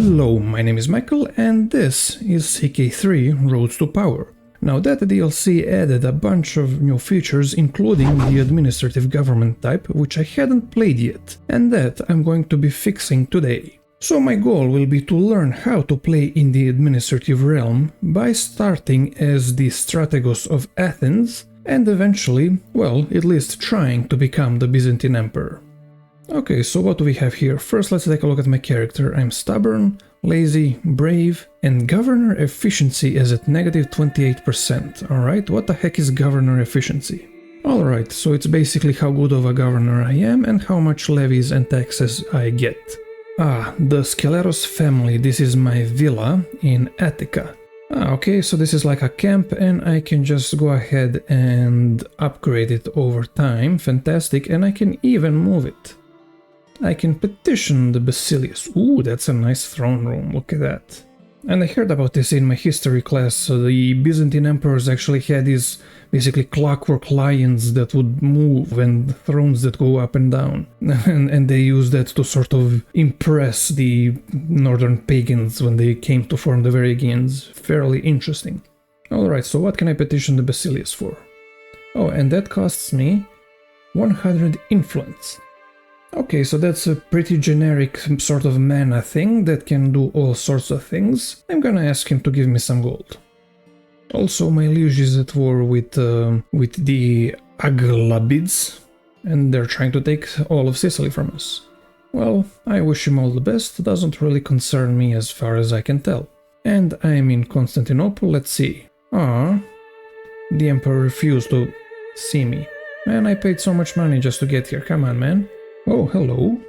Hello, my name is Michael and this is CK3 Roads to Power. Now that DLC added a bunch of new features, including the administrative government type, which I hadn't played yet, and that I'm going to be fixing today. So my goal will be to learn how to play in the administrative realm by starting as the Strategos of Athens and eventually, well, at least trying to become the Byzantine Emperor. Okay, so what do we have here? First, let's take a look at my character. I'm stubborn, lazy, brave, and governor efficiency is at -28%. Alright, what the heck is governor efficiency? Alright, so it's basically how good of a governor I am and how much levies and taxes I get. Ah, the Skeleros family, this is my villa in Attica. Okay, so this is like a camp and I can just go ahead and upgrade it over time. Fantastic, and I can even move it. I can petition the Basilius. Ooh, that's a nice throne room, look at that. And I heard about this in my history class. So the Byzantine emperors actually had these basically clockwork lions that would move and thrones that go up and down. and they used that to sort of impress the northern pagans when they came to form the Varangians. Fairly interesting. Alright, so what can I petition the Basilius for? Oh, and that costs me 100 influence. Okay, so that's a pretty generic sort of mana thing that can do all sorts of things. I'm gonna ask him to give me some gold. Also, my liege is at war with the Aghlabids, and they're trying to take all of Sicily from us. Well, I wish him all the best, doesn't really concern me as far as I can tell. And I'm in Constantinople, let's see. Ah, the emperor refused to see me. Man, I paid so much money just to get here, come on, man. Oh, hello.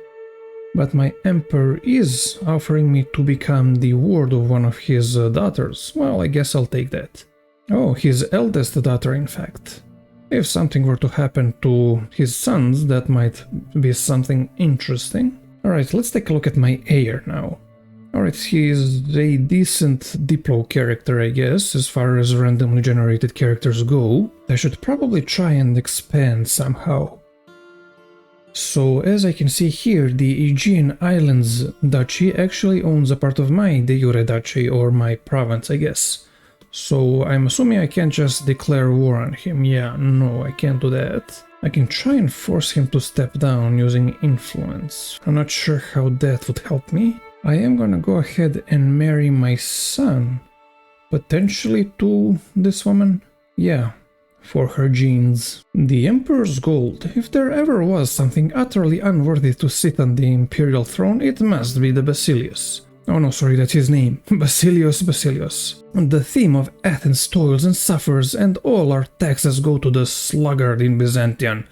But my emperor is offering me to become the ward of one of his daughters. Well, I guess I'll take that. Oh, his eldest daughter, in fact. If something were to happen to his sons, that might be something interesting. Alright, let's take a look at my heir now. Alright, he is a decent Diplo character, I guess, as far as randomly generated characters go. I should probably try and expand somehow. So, as I can see here, the Aegean Islands Duchy actually owns a part of my de jure duchy, or my province, I guess. So, I'm assuming I can't just declare war on him. Yeah, no, I can't do that. I can try and force him to step down using influence. I'm not sure how that would help me. I am gonna go ahead and marry my son, potentially to this woman. Yeah. For her genes. The Emperor's gold. If there ever was something utterly unworthy to sit on the Imperial throne, it must be the Basilius. Oh no, sorry, that's his name. Basilius. The theme of Athens toils and suffers, and all our taxes go to the sluggard in Byzantium.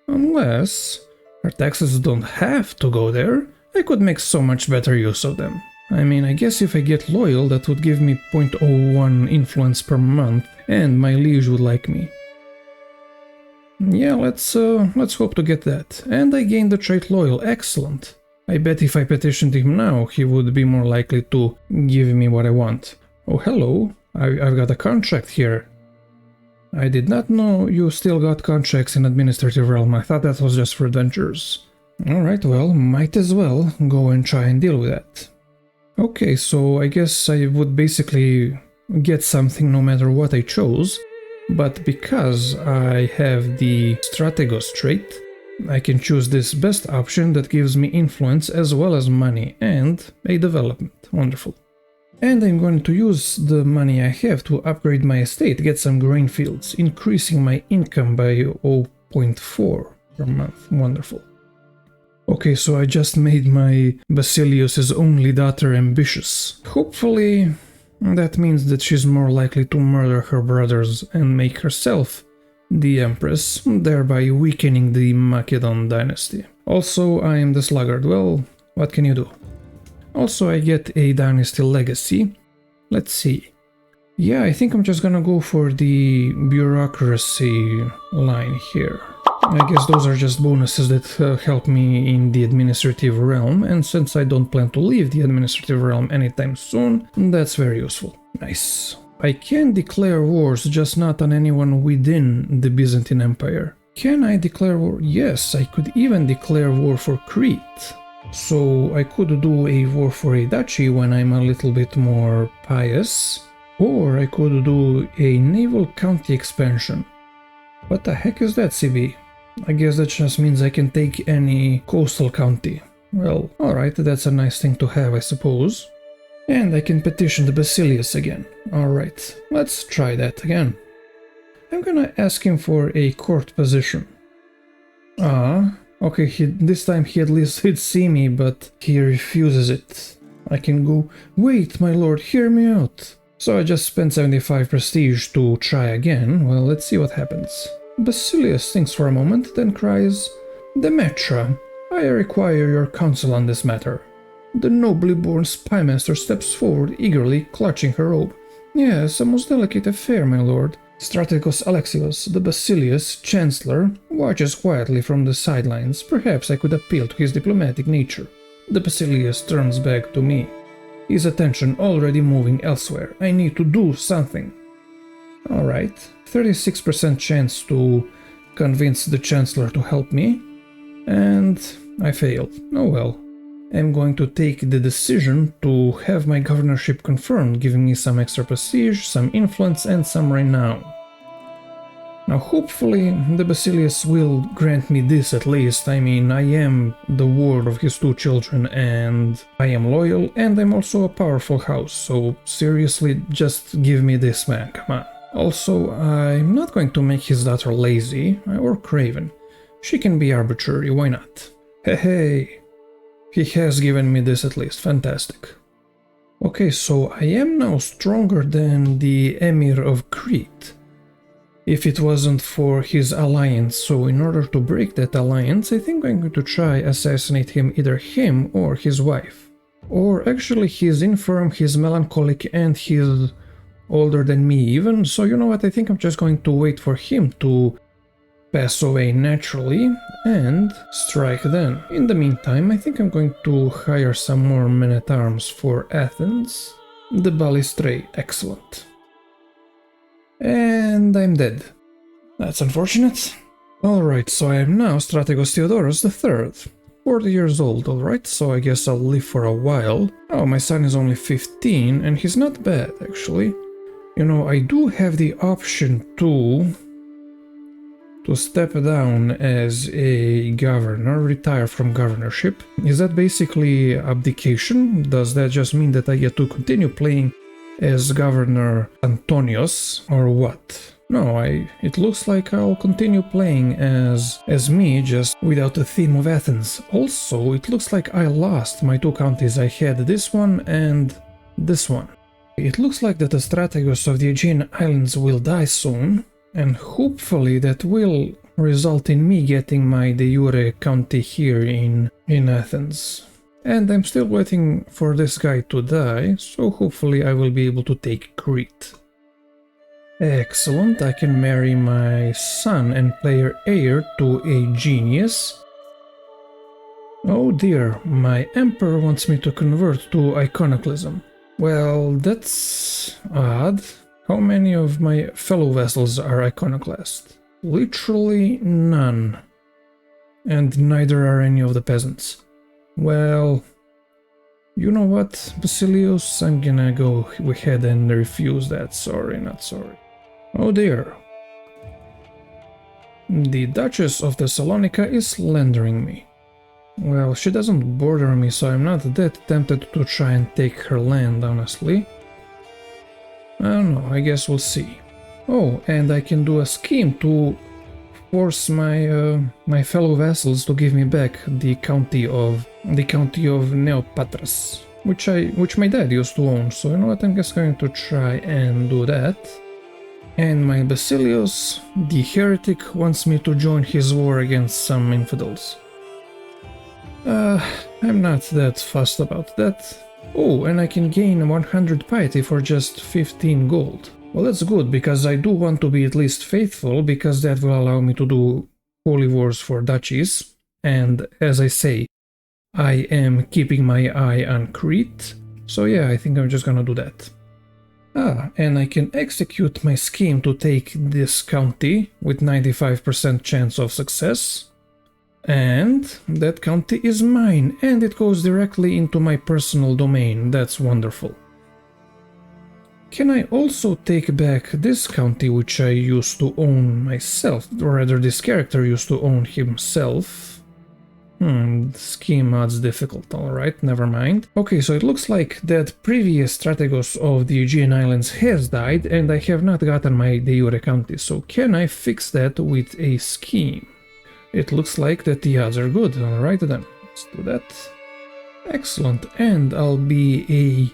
Unless our taxes don't have to go there, I could make so much better use of them. I mean, I guess if I get loyal, that would give me 0.01 influence per month, and my liege would like me. Yeah, let's hope to get that. And I gained the trait loyal, excellent. I bet if I petitioned him now, he would be more likely to give me what I want. Oh, hello, I've got a contract here. I did not know you still got contracts in administrative realm, I thought that was just for adventurers. Alright, well, might as well go and try and deal with that. Okay, so I guess I would basically get something no matter what I chose, but because I have the Strategos trait, I can choose this best option that gives me influence as well as money and a development. Wonderful. And I'm going to use the money I have to upgrade my estate, get some grain fields, increasing my income by 0.4 per month. Wonderful. Okay, so I just made my Basilius' only daughter ambitious. Hopefully that means that she's more likely to murder her brothers and make herself the empress, thereby weakening the Macedon dynasty. Also, I am the sluggard. Well, what can you do? Also, I get a dynasty legacy. Let's see. Yeah, I think I'm just gonna go for the bureaucracy line here. I guess those are just bonuses that help me in the administrative realm, and since I don't plan to leave the administrative realm anytime soon, that's very useful. Nice. I can declare wars, just not on anyone within the Byzantine Empire. Can I declare war? Yes, I could even declare war for Crete. So I could do a war for a duchy when I'm a little bit more pious, or I could do a naval county expansion. What the heck is that, CB? I guess that just means I can take any coastal county. Well, alright, that's a nice thing to have, I suppose. And I can petition the Basilius again. Alright, let's try that again. I'm gonna ask him for a court position. Okay, this time he at least did see me, but he refuses it. I can go, wait, my lord, hear me out. So I just spent 75 prestige to try again. Well, let's see what happens. Basilius thinks for a moment, then cries, Demetra, I require your counsel on this matter. The nobly born spymaster steps forward, eagerly clutching her robe. Yes, a most delicate affair, my lord. Strategos Alexios, the Basilius chancellor, watches quietly from the sidelines. Perhaps I could appeal to his diplomatic nature. The Basilius turns back to me, his attention already moving elsewhere. I need to do something. Alright, 36% chance to convince the chancellor to help me, and I failed. Oh well. I'm going to take the decision to have my governorship confirmed, giving me some extra prestige, some influence, and some renown. Now hopefully the Basilius will grant me this at least. I mean, I am the ward of his 2 children and I am loyal, and I'm also a powerful house, so seriously, just give me this, man, come on. Also, I'm not going to make his daughter lazy or craven. She can be arbitrary, why not? Hey. He has given me this at least, fantastic. Okay, so I am now stronger than the Emir of Crete. If it wasn't for his alliance, so in order to break that alliance, I think I'm going to try assassinate him, either him or his wife. Or actually he's infirm, he's melancholic, and he's older than me even, so you know what, I think I'm just going to wait for him to pass away naturally and strike then. In the meantime, I think I'm going to hire some more men-at-arms for Athens. The Ballistrae, excellent. And I'm dead. That's unfortunate. Alright, so I am now Strategos Theodorus III. 40 years old, alright, so I guess I'll live for a while. Oh, my son is only 15, and he's not bad, actually. You know, I do have the option to step down as a governor, retire from governorship. Is that basically abdication? Does that just mean that I get to continue playing as Governor Antonios, or what? No, it looks like I'll continue playing as me, just without the theme of Athens. Also, it looks like I lost my 2 counties. I had this one and this one. It looks like that the Strategos of the Aegean Islands will die soon, and hopefully that will result in me getting my de jure county here in Athens. And I'm still waiting for this guy to die, so hopefully I will be able to take Crete. Excellent, I can marry my son and player heir to a genius. Oh dear, my emperor wants me to convert to iconoclasm. Well, that's odd. How many of my fellow vassals are iconoclast? Literally none. And neither are any of the peasants. Well, you know what, Basilius, I'm gonna go ahead and refuse that. Sorry, not sorry. Oh dear. The Duchess of Thessalonica is slandering me. Well, she doesn't border me, so I'm not that tempted to try and take her land, honestly. I don't know, I guess we'll see. Oh, and I can do a scheme to force my fellow vassals to give me back the county of Neopatras, which my dad used to own. So you know what, I'm just going to try and do that. And my Basilius, the heretic, wants me to join his war against some infidels. I'm not that fussed about that. Oh, and I can gain 100 piety for just 15 gold. Well, that's good, because I do want to be at least faithful, because that will allow me to do holy wars for duchies. And as I say, I am keeping my eye on Crete. So yeah, I think I'm just gonna do that. Ah, and I can execute my scheme to take this county with 95% chance of success. And that county is mine, and it goes directly into my personal domain. That's wonderful. Can I also take back this county which I used to own myself, or rather this character used to own himself? Scheme odds difficult, alright, never mind. Okay, so it looks like that previous Strategos of the Aegean Islands has died, and I have not gotten my de jure county, so can I fix that with a scheme? It looks like that the odds are good, alright then, let's do that. Excellent, and I'll be a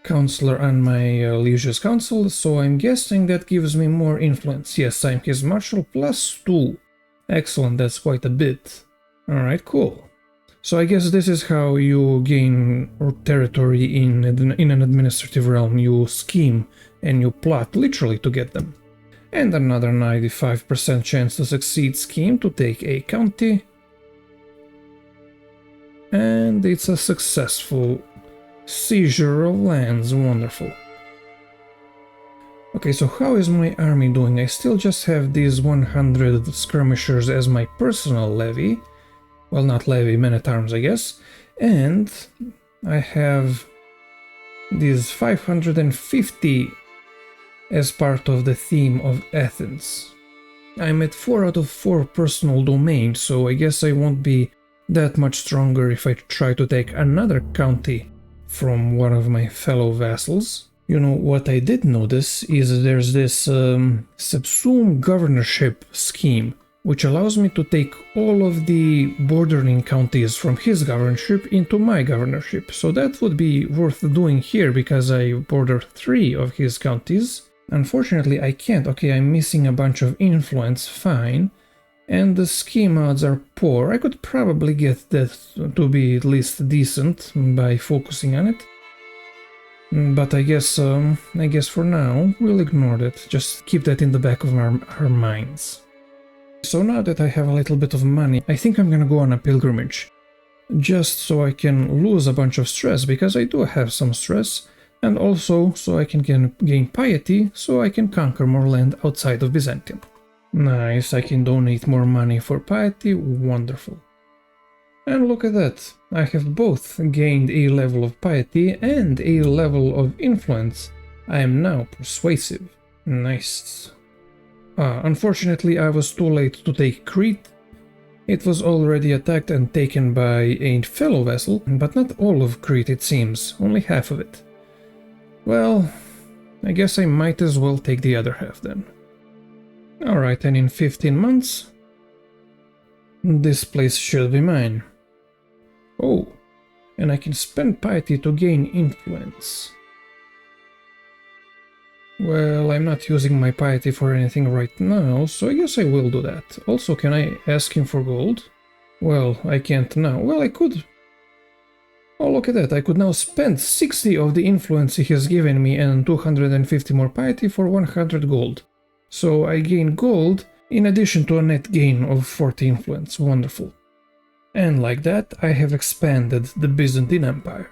counselor on my Liege's council, so I'm guessing that gives me more influence. Yes, I'm his marshal +2. Excellent, that's quite a bit. Alright, cool. So I guess this is how you gain territory in an administrative realm. You scheme and you plot literally to get them. And another 95% chance to succeed scheme to take a county. And it's a successful seizure of lands, wonderful. Okay, so how is my army doing? I still just have these 100 skirmishers as my personal levy. Well, not levy, men-at-arms, I guess. And I have these 550 as part of the theme of Athens. I'm at 4 out of 4 personal domains, so I guess I won't be that much stronger if I try to take another county from one of my fellow vassals. You know, what I did notice is there's this Subsuming Governorship scheme, which allows me to take all of the bordering counties from his governorship into my governorship. So that would be worth doing here because I border 3 of his counties. Unfortunately, I can't. Okay, I'm missing a bunch of influence, fine. And the scheme odds are poor. I could probably get that to be at least decent by focusing on it. But I guess for now we'll ignore that. Just keep that in the back of our minds. So now that I have a little bit of money, I think I'm gonna go on a pilgrimage. Just so I can lose a bunch of stress, because I do have some stress. And also so I can gain piety, so I can conquer more land outside of Byzantium. Nice, I can donate more money for piety, wonderful. And look at that, I have both gained a level of piety and a level of influence. I am now persuasive. Nice. Unfortunately, I was too late to take Crete. It was already attacked and taken by a fellow vassal, but not all of Crete it seems, only half of it. Well, I guess I might as well take the other half then. Alright, and in 15 months, this place should be mine. Oh, and I can spend piety to gain influence. Well, I'm not using my piety for anything right now, so I guess I will do that. Also, can I ask him for gold? Well, I can't now. Well, I could. Oh, look at that, I could now spend 60 of the influence he has given me and 250 more piety for 100 gold. So I gain gold in addition to a net gain of 40 influence, wonderful. And like that, I have expanded the Byzantine Empire.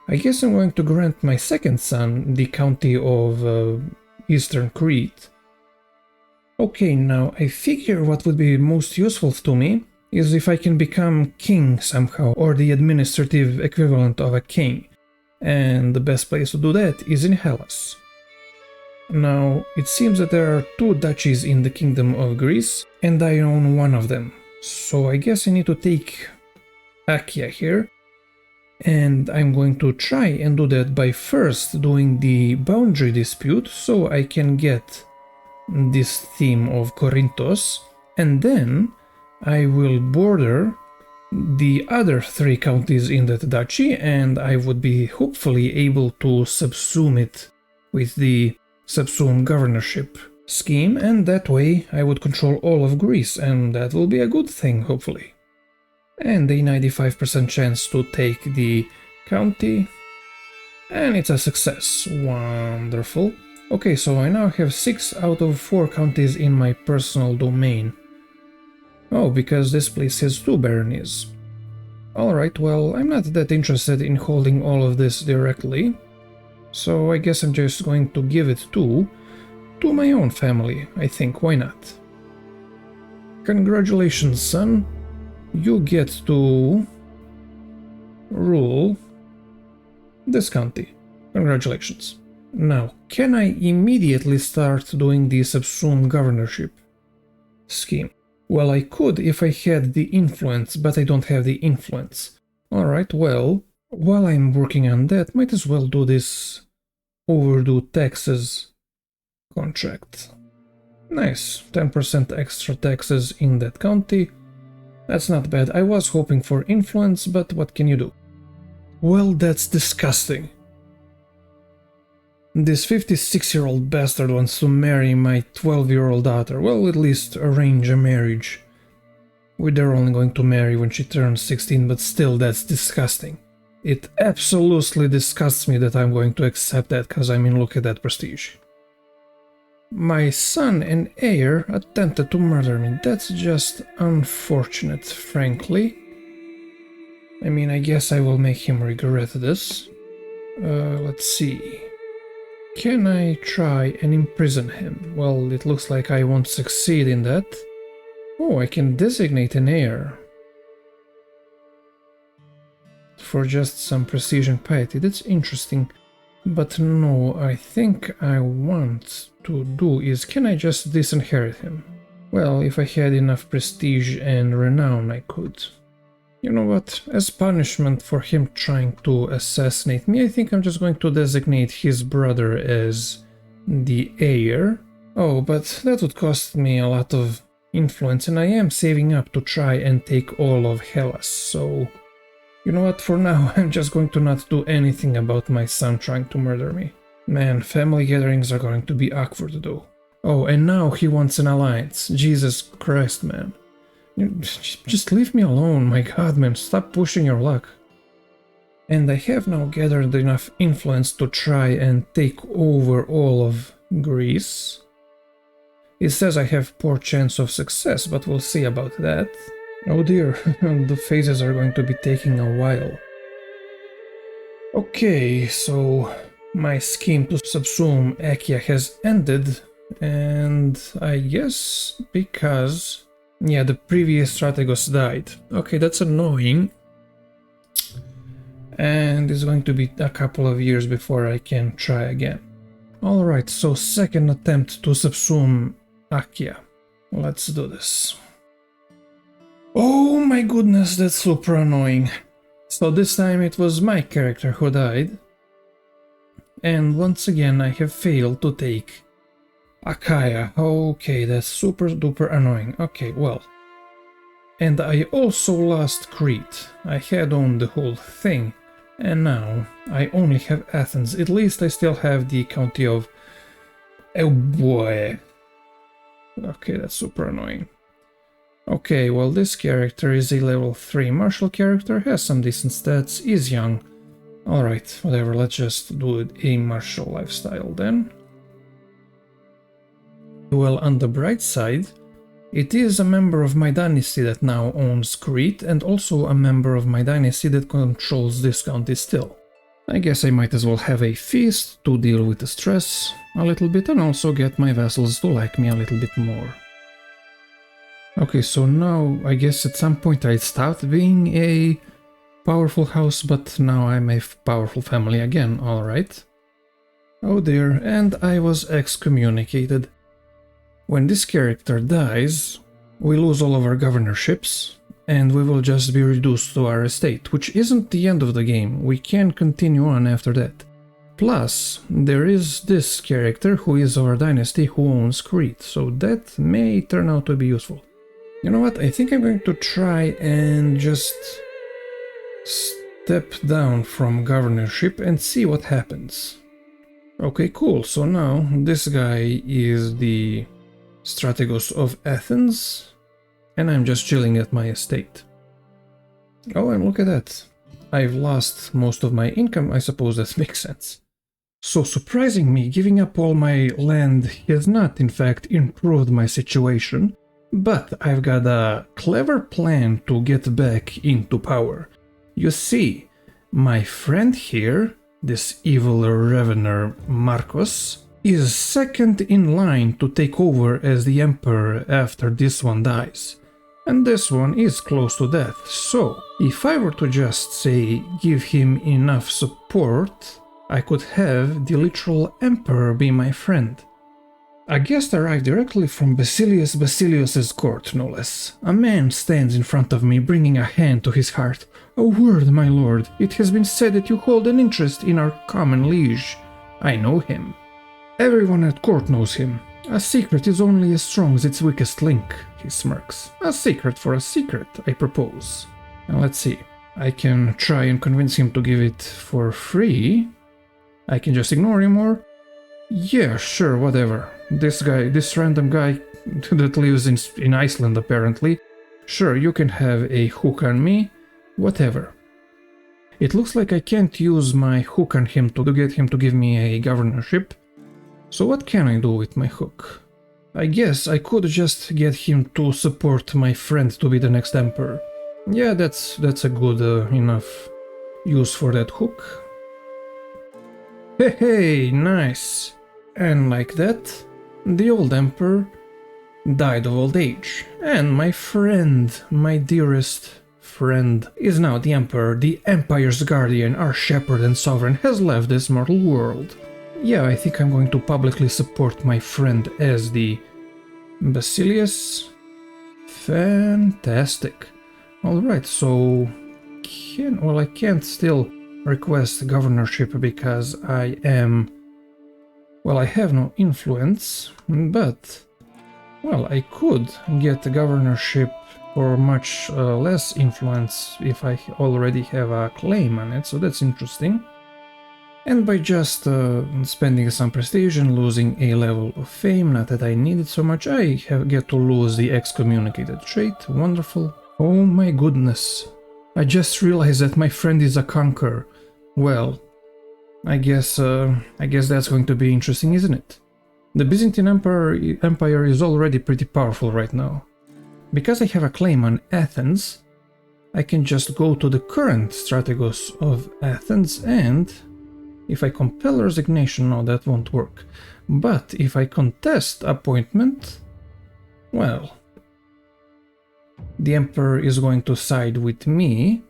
I guess I'm going to grant my second son the county of Eastern Crete. Okay, now I figure what would be most useful to me is if I can become king somehow, or the administrative equivalent of a king. And the best place to do that is in Hellas. Now, it seems that there are 2 duchies in the Kingdom of Greece, and I own one of them. So I guess I need to take Achaia here, and I'm going to try and do that by first doing the boundary dispute, so I can get this theme of Corinthos, and then I will border the other 3 counties in that duchy, and I would be hopefully able to subsume it with the Subsuming Governorship scheme, and that way I would control all of Greece, and that will be a good thing, hopefully. And a 95% chance to take the county, and it's a success. Wonderful. Okay, so I now have 6 out of 4 counties in my personal domain. Oh, because this place has 2 baronies. Alright, well, I'm not that interested in holding all of this directly. So I guess I'm just going to give it to my own family, I think, why not? Congratulations, son. you get to rule this county. Congratulations. Now, can I immediately start doing the Subsuming Governorship scheme? Well, I could if I had the influence, but I don't have the influence. Alright, well, while I'm working on that, might as well do this overdue taxes contract. Nice, 10% extra taxes in that county. That's not bad. I was hoping for influence, but what can you do? Well, that's disgusting. This 56-year-old bastard wants to marry my 12-year-old daughter. Well, at least arrange a marriage. They're only going to marry when she turns 16, but still, that's disgusting. It absolutely disgusts me that I'm going to accept that, because I mean, look at that prestige. My son and heir attempted to murder me. That's just unfortunate, frankly. I mean, I guess I will make him regret this. Let's see. Can I try and imprison him? Well, it looks like I won't succeed in that. Oh, I can designate an heir. For just some precision piety. That's interesting. But no, I think I want to do is, can I just disinherit him? Well, if I had enough prestige and renown, I could. You know what, as punishment for him trying to assassinate me, I think I'm just going to designate his brother as the heir. Oh, but that would cost me a lot of influence, and I am saving up to try and take all of Hellas, so... You know what, for now I'm just going to not do anything about my son trying to murder me. Man, family gatherings are going to be awkward though. Oh, and now he wants an alliance. Jesus Christ, man. Just leave me alone, my god, man, stop pushing your luck. And I have now gathered enough influence to try and take over all of Greece. It says I have poor chance of success, but we'll see about that. Oh dear, the phases are going to be taking a while. Okay, so my scheme to subsume Achaia has ended, and I guess because... Yeah, the previous Strategos died. Okay, that's annoying. And it's going to be a couple of years before I can try again. Alright, so second attempt to subsume Achaia. Let's do this. Oh my goodness, that's super annoying. So this time it was my character who died. And once again I have failed to take Achaia. Okay, that's super duper annoying. Okay, well. And I also lost Crete. I had owned the whole thing. And now I only have Athens. At least I still have the county of... Oh boy. Okay, that's super annoying. Okay, well, this character is a level 3 martial character, has some decent stats, is young. Alright, whatever, let's just do a martial lifestyle then. Well, on the bright side, it is a member of my dynasty that now owns Crete, and also a member of my dynasty that controls this county still. I guess I might as well have a feast to deal with the stress a little bit, and also get my vassals to like me a little bit more. Okay, so now I guess at some point I stopped being a powerful house, but now I'm a powerful family again, alright. Oh dear, and I was excommunicated. When this character dies, we lose all of our governorships, and we will just be reduced to our estate, which isn't the end of the game, we can continue on after that. Plus, there is this character who is of our dynasty who owns Crete, so that may turn out to be useful. You know what, I think I'm going to try and just step down from governorship and see what happens. Okay, cool, so now this guy is the Strategos of Athens, and I'm just chilling at my estate. Oh, and look at that. I've lost most of my income, I suppose that makes sense. So surprising me, giving up all my land has not in fact improved my situation, but I've got a clever plan to get back into power. You see, my friend here, this evil revener Marcos, is second in line to take over as the emperor after this one dies. and this one is close to death, so if I were to just say give him enough support, I could have the literal emperor be my friend. A guest arrived directly from Basilius's court, no less. A man stands in front of me, bringing a hand to his heart. A word, my lord. It has been said that you hold an interest in our common liege. I know him. Everyone at court knows him. A secret is only as strong as its weakest link, he smirks. A secret for a secret, I propose. Now let's see. I can try and convince him to give it for free. I can just ignore him or... Yeah, sure, whatever. This random guy that lives in Iceland apparently. Sure, you can have a hook on me, whatever. It looks like I can't use my hook on him to get him to give me a governorship. So what can I do with my hook? I guess I could just get him to support my friend to be the next emperor. Yeah, that's a good enough use for that hook. Hey, nice. And like that, the old emperor died of old age, and my friend, my dearest friend, is now the emperor, the empire's guardian, our shepherd and sovereign, has left this mortal world. Yeah, I think I'm going to publicly support my friend as the Basilius. Fantastic. Alright, so I can't still request governorship because I am... Well, I have no influence, but, well, I could get the governorship for much less influence if I already have a claim on it, so that's interesting. And by just spending some prestige and losing a level of fame, not that I need it so much, I get to lose the excommunicated trait. Wonderful. Oh my goodness. I just realized that my friend is a conqueror. Well... I guess that's going to be interesting, isn't it? The Byzantine Empire is already pretty powerful right now. Because I have a claim on Athens, I can just go to the current Strategos of Athens and... If I compel resignation, no, that won't work. But if I contest appointment, well... The Emperor is going to side with me,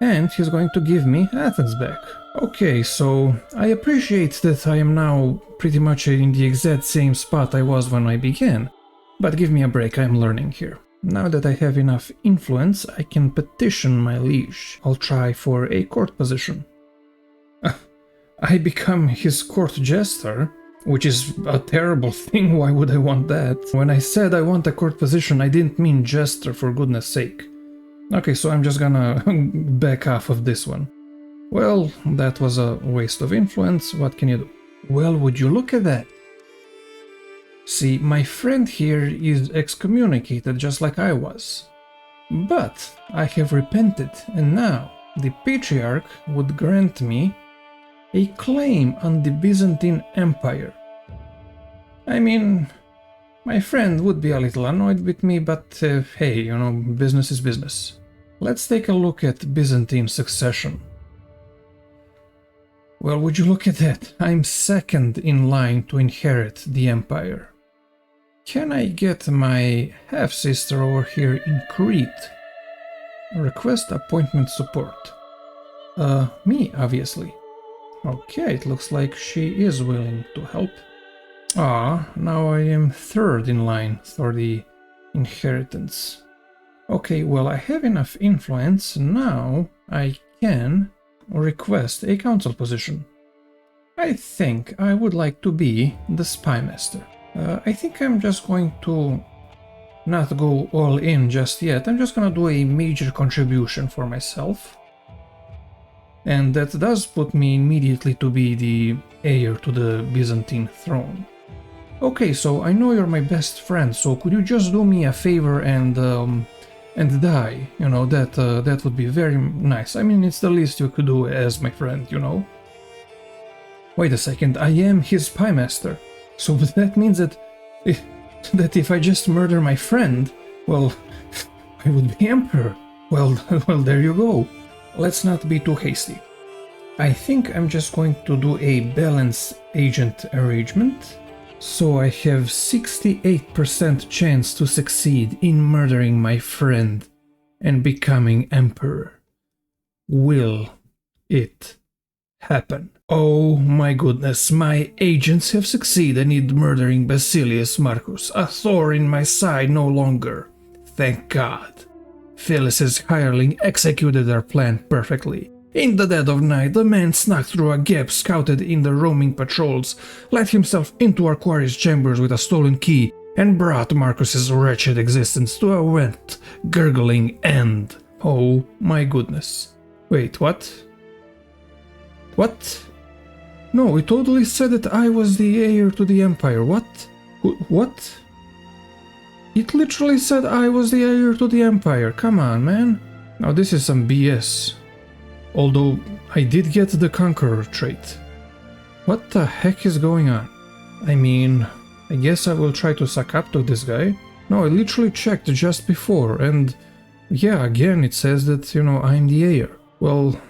and he's going to give me Athens back. Okay, so I appreciate that I am now pretty much in the exact same spot I was when I began, but give me a break, I'm learning here. Now that I have enough influence, I can petition my liege. I'll try for a court position. I become his court jester, which is a terrible thing, why would I want that? When I said I want a court position, I didn't mean jester, for goodness sake. Okay, so I'm just gonna back off of this one. Well, that was a waste of influence, what can you do? Well, would you look at that? See, my friend here is excommunicated just like I was. But I have repented, and now the Patriarch would grant me a claim on the Byzantine Empire. I mean, my friend would be a little annoyed with me, but hey, you know, business is business. Let's take a look at Byzantine succession. Well, would you look at that? I'm second in line to inherit the empire. Can I get my half-sister over here in Crete? Request appointment support. Me, obviously. Okay, it looks like she is willing to help. Ah, now I am third in line for the inheritance. Okay, well, I have enough influence, now I can request a council position. I think I would like to be the spy master. I think I'm just going to not go all in just yet. I'm just gonna do a major contribution for myself. And that does put me immediately to be the heir to the Byzantine throne. Okay, so I know you're my best friend, so could you just do me a favor and die? You know, that would be very nice. I mean, it's the least you could do as my friend, you know? Wait a second, I am his spy master. So that means that if I just murder my friend, well, I would be emperor. Well, there you go. Let's not be too hasty. I think I'm just going to do a balance agent arrangement. So I have 68% chance to succeed in murdering my friend and becoming emperor. Will it happen? Oh my goodness, my agents have succeeded in murdering Basilius Marcus, a thorn in my side no longer. Thank God. Phyllis's hireling executed their plan perfectly. In the dead of night, the man snuck through a gap scouted in the roaming patrols, let himself into our quarry's chambers with a stolen key, and brought Marcus's wretched existence to a wet, gurgling end. Oh my goodness. Wait, what? What? No, it totally said that I was the heir to the Empire. What? What? It literally said I was the heir to the Empire. Come on, man. Now this is some BS. Although I did get the Conqueror trait. What the heck is going on? I mean, I guess I will try to suck up to this guy. No, I literally checked just before, and yeah, again it says that, you know, I'm the heir. Well,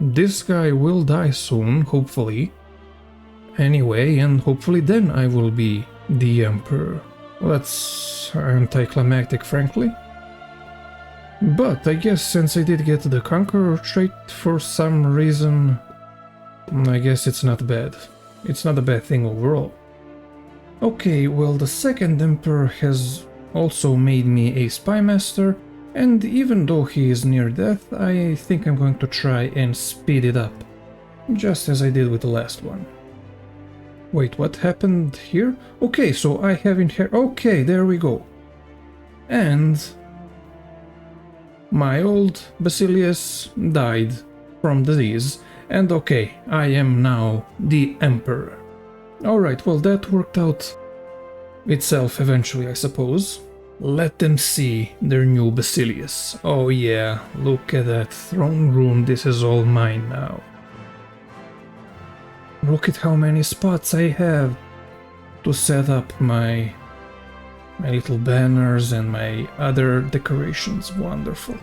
this guy will die soon, hopefully. Anyway, and hopefully then I will be the Emperor. Well, that's anticlimactic, frankly. But I guess since I did get the Conqueror trait for some reason, I guess it's not bad. It's not a bad thing overall. Okay, well, the second Emperor has also made me a Spy Master, and even though he is near death, I think I'm going to try and speed it up, just as I did with the last one. Wait, what happened here? Okay, so I have okay, there we go. And my old Basilius died from disease, and okay, I am now the Emperor. Alright, well, that worked out itself eventually, I suppose. Let them see their new Basilius. Oh yeah, look at that throne room, this is all mine now. Look at how many spots I have to set up my little banners and my other decorations. Wonderful.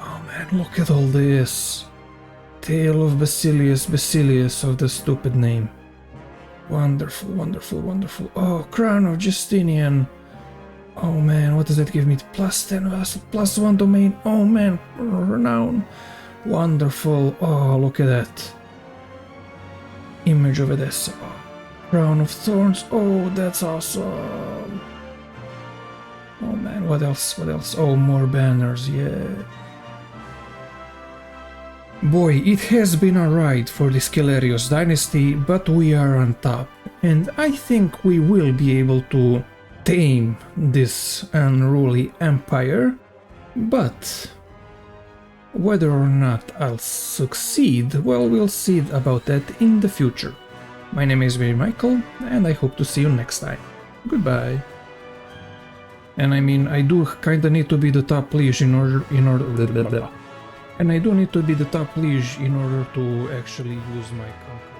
Oh man, look at all this. Tale of Basilius, Basilius of the stupid name. Wonderful, wonderful, wonderful. Oh, Crown of Justinian. Oh man, what does that give me? Plus 10 vassal, plus 1 domain. Oh man, renown. Wonderful. Oh, look at that. Image of Edessa. Crown of Thorns. Oh, that's awesome. Oh man, what else? What else? Oh, more banners, yeah. Boy, it has been a ride for the Scalarius dynasty, but we are on top. And I think we will be able to tame this unruly empire. But whether or not I'll succeed, well, we'll see about that in the future. My name is Michael, and I hope to see you next time. Goodbye. And I mean, I do kinda need to be the top liege in order and I do need to be the top liege in order to actually use my conquer.